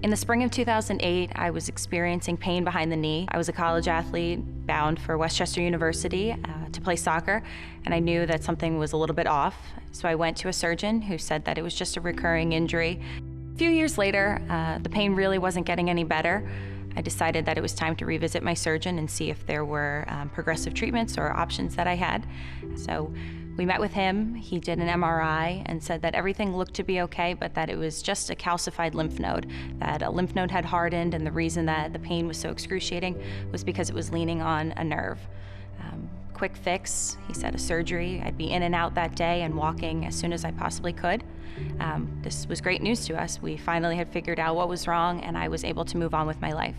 In the spring of 2008, I was experiencing pain behind the knee. I was a college athlete bound for Westchester University to play soccer, and I knew that something was a little bit off. So I went to a surgeon who said that it was just a recurring injury. A few years later, the pain really wasn't getting any better. I decided that it was time to revisit my surgeon and see if there were progressive treatments or options that I had. So we met with him. He did an MRI and said that everything looked to be okay, but that it was just a calcified lymph node, that a lymph node had hardened, and the reason that the pain was so excruciating was because it was leaning on a nerve. Quick fix, he said, a surgery. I'd be in and out that day and walking as soon as I possibly could. This was great news to us. We finally had figured out what was wrong, and I was able to move on with my life.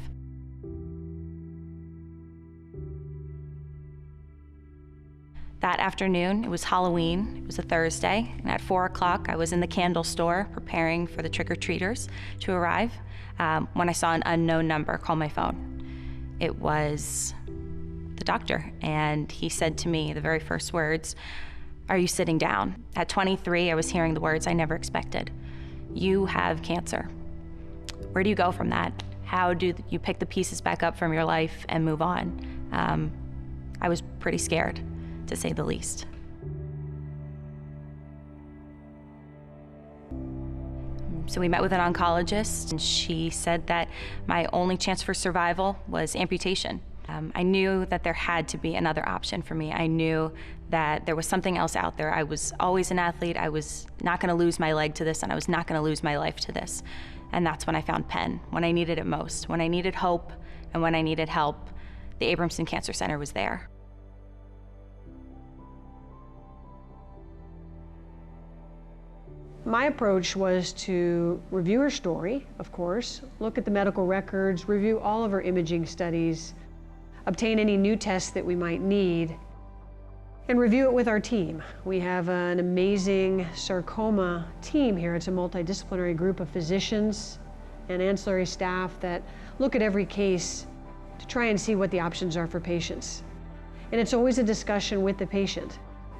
That afternoon, it was Halloween, it was a Thursday, and at 4 o'clock I was in the candle store preparing for the trick-or-treaters to arrive when I saw an unknown number call my phone. It was the doctor, and he said to me the very first words, "Are you sitting down?" At 23, I was hearing the words I never expected. "You have cancer." Where do you go from that? How do you pick the pieces back up from your life and move on? I was pretty scared, to say the least. So we met with an oncologist, and she said that my only chance for survival was amputation. I knew that there had to be another option for me. I knew that there was something else out there. I was always an athlete. I was not going to lose my leg to this, and I was not going to lose my life to this. And that's when I found Penn, when I needed it most. When I needed hope and when I needed help, the Abramson Cancer Center was there. My approach was to review her story, of course, look at the medical records, review all of her imaging studies, obtain any new tests that we might need, and review it with our team. We have an amazing sarcoma team here. It's a multidisciplinary group of physicians and ancillary staff that look at every case to try and see what the options are for patients. And it's always a discussion with the patient.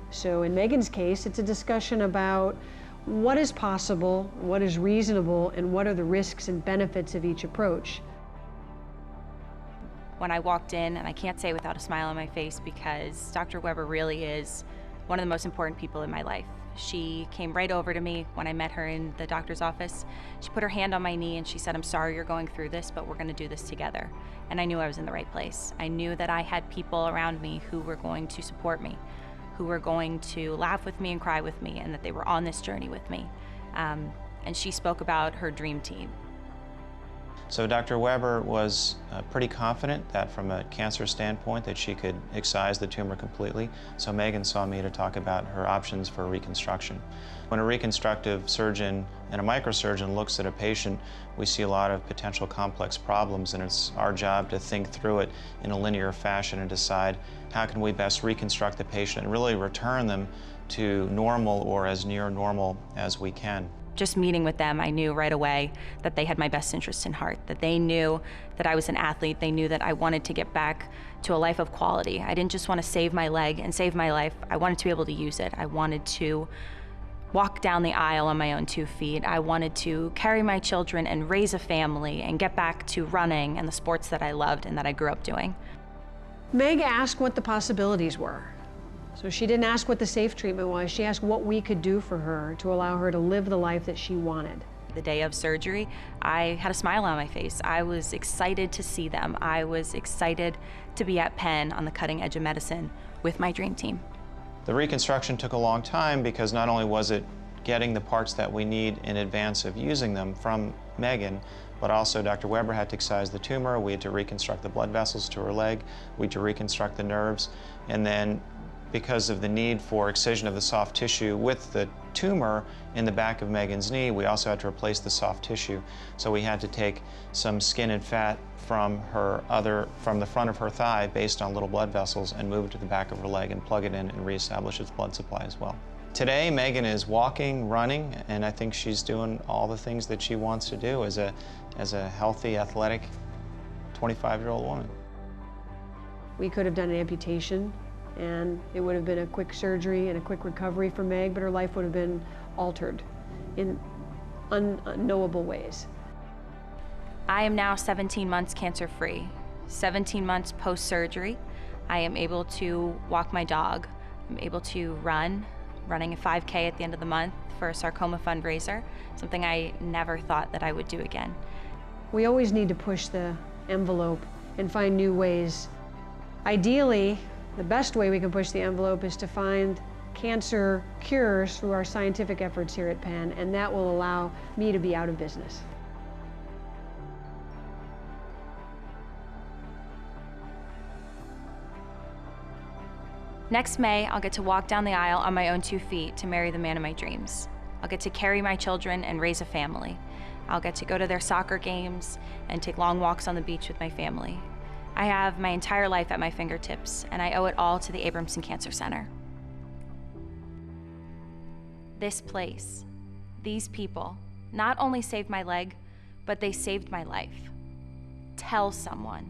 So in Megan's case, it's a discussion about what is possible, what is reasonable, and what are the risks and benefits of each approach. When I walked in, and I can't say without a smile on my face because Dr. Weber really is one of the most important people in my life. She came right over to me when I met her in the doctor's office. She put her hand on my knee and she said, "I'm sorry you're going through this, but we're going to do this together." And I knew I was in the right place. I knew that I had people around me who were going to support me, who were going to laugh with me and cry with me, and that they were on this journey with me. And she spoke about her dream team. So Dr. Weber was pretty confident that from a cancer standpoint that she could excise the tumor completely. So Megan saw me to talk about her options for reconstruction. When a reconstructive surgeon and a microsurgeon looks at a patient, we see a lot of potential complex problems, and it's our job to think through it in a linear fashion and decide how can we best reconstruct the patient and really return them to normal or as near normal as we can. Just meeting with them, I knew right away that they had my best interest in heart, that they knew that I was an athlete. They knew that I wanted to get back to a life of quality. I didn't just want to save my leg and save my life. I wanted to be able to use it. I wanted to walk down the aisle on my own 2 feet. I wanted to carry my children and raise a family and get back to running and the sports that I loved and that I grew up doing. Meg asked what the possibilities were. So she didn't ask what the safe treatment was. She asked what we could do for her to allow her to live the life that she wanted. The day of surgery, I had a smile on my face. I was excited to see them. I was excited to be at Penn on the cutting edge of medicine with my dream team. The reconstruction took a long time because not only was it getting the parts that we need in advance of using them from Megan, but also Dr. Weber had to excise the tumor. We had to reconstruct the blood vessels to her leg. We had to reconstruct the nerves. And then because of the need for excision of the soft tissue with the tumor in the back of Megan's knee, we also had to replace the soft tissue. So we had to take some skin and fat from the front of her thigh based on little blood vessels and move it to the back of her leg and plug it in and reestablish its blood supply as well. Today, Megan is walking, running, and I think she's doing all the things that she wants to do as a healthy, athletic 25-year-old woman. We could have done an amputation, and it would have been a quick surgery and a quick recovery for Meg, but her life would have been altered in unknowable ways. I am now 17 months cancer-free. 17 months post-surgery, I am able to walk my dog. I'm able to running a 5K at the end of the month for a sarcoma fundraiser, something I never thought that I would do again. We always need to push the envelope and find new ways. Ideally, the best way we can push the envelope is to find cancer cures through our scientific efforts here at Penn, and that will allow me to be out of business. Next May, I'll get to walk down the aisle on my own 2 feet to marry the man of my dreams. I'll get to carry my children and raise a family. I'll get to go to their soccer games and take long walks on the beach with my family. I have my entire life at my fingertips, and I owe it all to the Abramson Cancer Center. This place, these people, not only saved my leg, but they saved my life. Tell someone.